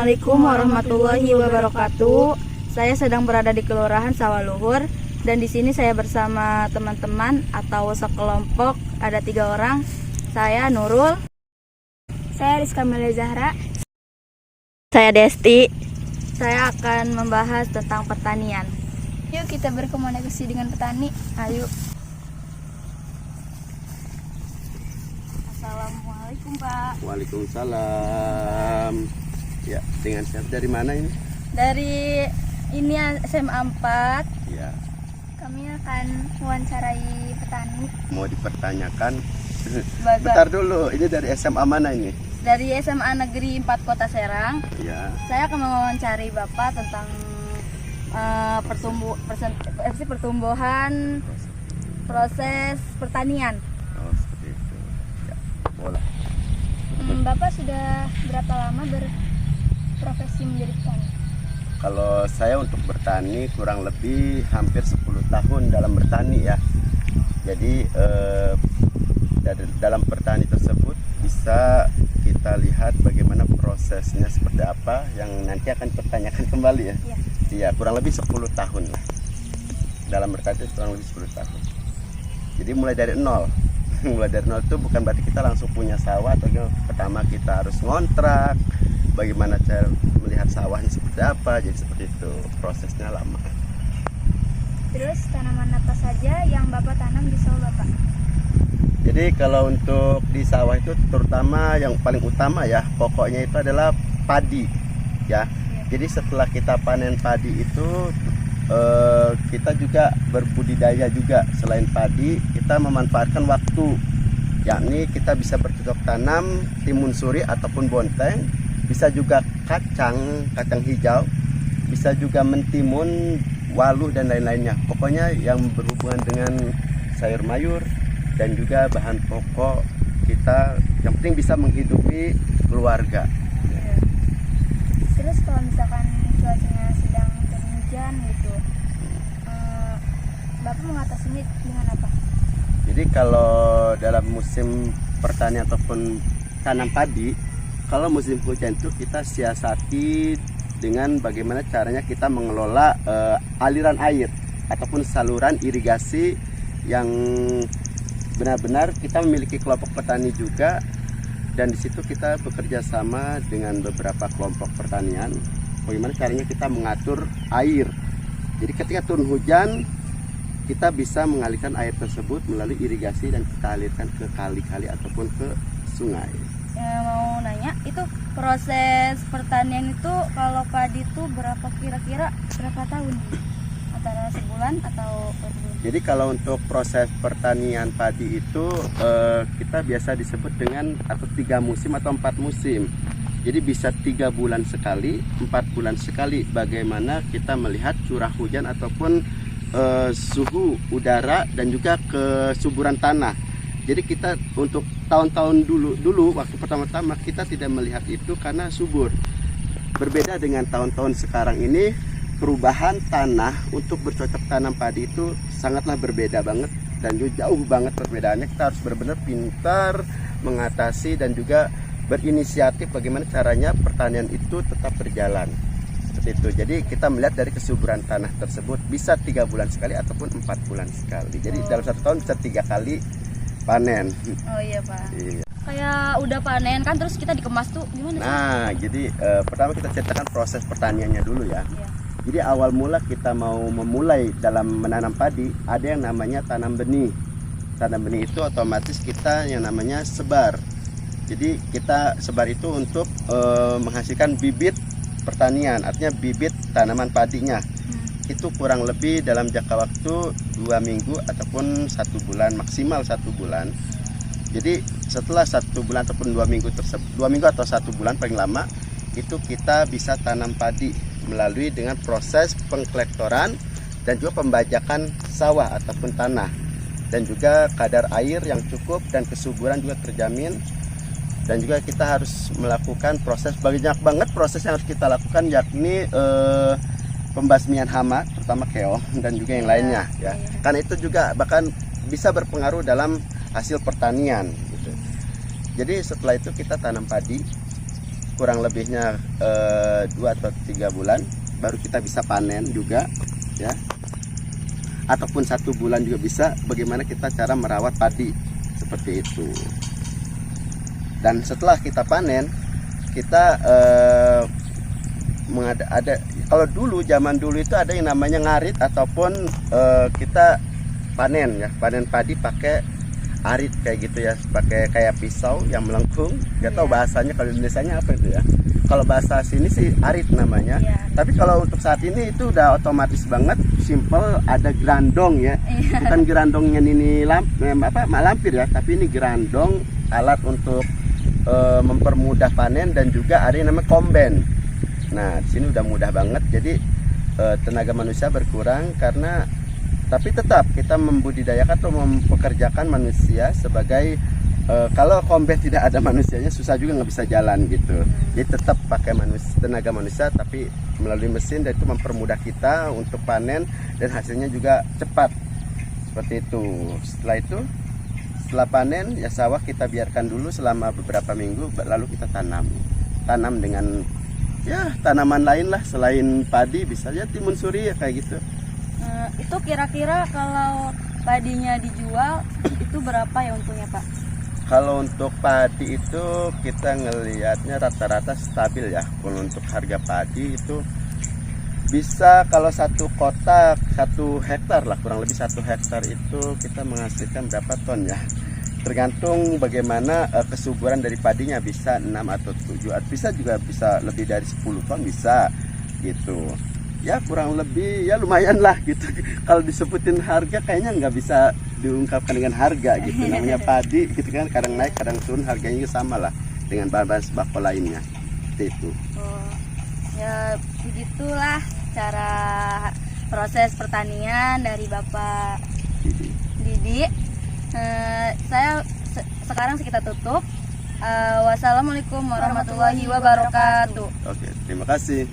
Assalamualaikum warahmatullahi wabarakatuh. Saya sedang berada di Kelurahan Sawaluhur dan di sini saya bersama teman-teman atau sekelompok, ada 3 orang. Saya Nurul, saya Rizka Melia Zahra, saya Desti. Saya akan membahas tentang pertanian. Yuk kita berkomunikasi dengan petani. Ayo. Assalamualaikum Pak. Waalaikumsalam. Ya, dengan siapa, dari mana ini? Dari ini SMA 4. Ya, Kami akan mewawancarai petani. mau dipertanyakan. Bapak. Bentar dulu, ini dari SMA mana ini? Dari SMA Negeri 4 Kota Serang. Ya, Saya akan mewawancari Bapak tentang pertumbuhan proses pertanian. oh seperti itu. Ya, boleh. Bapak sudah berapa lama berprofesi menjadi petani? Kalau saya untuk bertani kurang lebih hampir 10 tahun dalam bertani ya. Jadi dalam bertani tersebut bisa kita lihat bagaimana prosesnya seperti apa yang nanti akan dipertanyakan kembali ya. Iya, kurang lebih 10 tahun lah. Dalam bertani kurang lebih 10 tahun. Jadi mulai dari nol. Mulai dari nol itu bukan berarti kita langsung punya sawah atau gimana. Pertama kita harus ngontrak, bagaimana cara melihat sawahnya seperti apa. Jadi seperti itu, prosesnya lama. Terus tanaman apa saja yang Bapak tanam di sawah Bapak? Jadi kalau untuk di sawah itu terutama yang paling utama ya, pokoknya itu adalah padi ya. Jadi setelah kita panen padi itu kita juga berbudidaya juga. Selain padi kita memanfaatkan waktu, yakni kita bisa bercocok tanam timun suri ataupun bonteng, bisa juga kacang hijau, bisa juga mentimun, waluh dan lain-lainnya. Pokoknya yang berhubungan dengan sayur mayur dan juga bahan pokok kita, yang penting bisa menghidupi keluarga. Terus kalau misalkan cuacanya sedang turun hujan gitu, Bapak mengatasinya dengan apa? Jadi kalau dalam musim pertanian ataupun tanam padi, kalau musim hujan itu kita siasati dengan bagaimana caranya kita mengelola aliran air ataupun saluran irigasi yang benar-benar kita memiliki kelompok petani juga, dan di situ kita bekerja sama dengan beberapa kelompok pertanian. Bagaimana caranya kita mengatur air. Jadi ketika turun hujan, kita bisa mengalihkan air tersebut melalui irigasi dan kita alirkan ke kali-kali ataupun ke sungai. Mau nanya, itu proses pertanian itu kalau padi itu berapa tahun? Antara sebulan atau berapa bulan? Jadi kalau untuk proses pertanian padi itu kita biasa disebut dengan atau 3 musim atau 4 musim. Jadi bisa 3 bulan sekali, 4 bulan sekali. Bagaimana kita melihat curah hujan ataupun suhu udara dan juga kesuburan tanah. Jadi kita untuk tahun-tahun dulu waktu pertama-tama kita tidak melihat itu karena subur. Berbeda dengan tahun-tahun sekarang ini, perubahan tanah untuk bercocok tanam padi itu sangatlah berbeda banget dan jauh banget perbedaannya. Kita harus benar-benar pintar mengatasi dan juga berinisiatif bagaimana caranya pertanian itu tetap berjalan. Seperti itu. Jadi kita melihat dari kesuburan tanah tersebut, bisa 3 bulan sekali ataupun 4 bulan sekali. Jadi dalam 1 tahun bisa 3 kali panen. Oh iya Pak. Iya. Kayak udah panen kan, terus kita dikemas tuh gimana sih? Nah, jadi pertama kita ceritakan proses pertaniannya dulu ya. Iya. Jadi awal mula kita mau memulai dalam menanam padi, ada yang namanya tanam benih. Tanam benih itu otomatis kita yang namanya sebar. Jadi kita sebar itu untuk menghasilkan bibit pertanian, artinya bibit tanaman padinya. Itu kurang lebih dalam jangka waktu 2 minggu ataupun 1 bulan, maksimal 1 bulan. Jadi setelah 1 bulan ataupun 2 minggu tersebut, 2 minggu atau 1 bulan paling lama, itu kita bisa tanam padi melalui dengan proses pengkolektoran dan juga pembajakan sawah ataupun tanah, dan juga kadar air yang cukup dan kesuburan juga terjamin. Dan juga kita harus melakukan proses, banyak banget proses yang harus kita lakukan, yakni pembasmian hama, terutama keong dan juga yang lainnya ya. Karena itu juga bahkan bisa berpengaruh dalam hasil pertanian gitu. Jadi setelah itu kita tanam padi. kurang lebihnya 2 atau 3 bulan baru kita bisa panen juga ya, ataupun 1 bulan juga bisa. Bagaimana kita cara merawat padi seperti itu. Dan setelah kita panen, kita ada kalau dulu, zaman dulu itu ada yang namanya ngarit, ataupun kita panen ya, panen padi pakai arit kayak gitu ya, pakai kayak pisau yang melengkung. Gak tahu bahasanya kalau Indonesianya apa itu ya. Kalau bahasa sini sih arit namanya. Tapi kalau untuk saat ini itu udah otomatis banget, simple, ada gerandong ya. Bukan gerandongnya ini lampir ya, tapi ini gerandong, alat untuk mempermudah panen, dan juga ada yang namanya komben. Nah, di sini udah mudah banget. Jadi tenaga manusia berkurang karena, tapi tetap kita membudidayakan atau mempekerjakan manusia sebagai kalau komben tidak ada manusianya susah juga, nggak bisa jalan gitu. Jadi tetap pakai tenaga manusia, tapi melalui mesin, dan itu mempermudah kita untuk panen dan hasilnya juga cepat seperti itu. Setelah panen ya, sawah kita biarkan dulu selama beberapa minggu, lalu kita tanam dengan ya tanaman lain lah selain padi, bisa ya timun suri ya kayak gitu. Itu kira-kira kalau padinya dijual itu berapa ya untungnya, Pak? Kalau untuk padi itu kita ngelihatnya rata-rata stabil ya. Kalau untuk harga padi itu bisa, kalau 1 kotak 1 hektar lah, kurang lebih 1 hektar itu kita menghasilkan berapa ton ya. Tergantung bagaimana kesuburan dari padinya, bisa 6 atau 7, bisa juga bisa lebih dari 10 ton bisa gitu. Ya kurang lebih ya lumayan lah gitu. Kalau disebutin harga kayaknya nggak bisa diungkapkan dengan harga gitu. Namanya padi gitu kan, kadang naik kadang turun, harganya sama lah dengan bahan-bahan sembako lainnya. Itu. Oh, ya begitulah cara proses pertanian dari Bapak Didi. Saya sekarang kita tutup. Wassalamualaikum warahmatullahi wabarakatuh. Oke, terima kasih.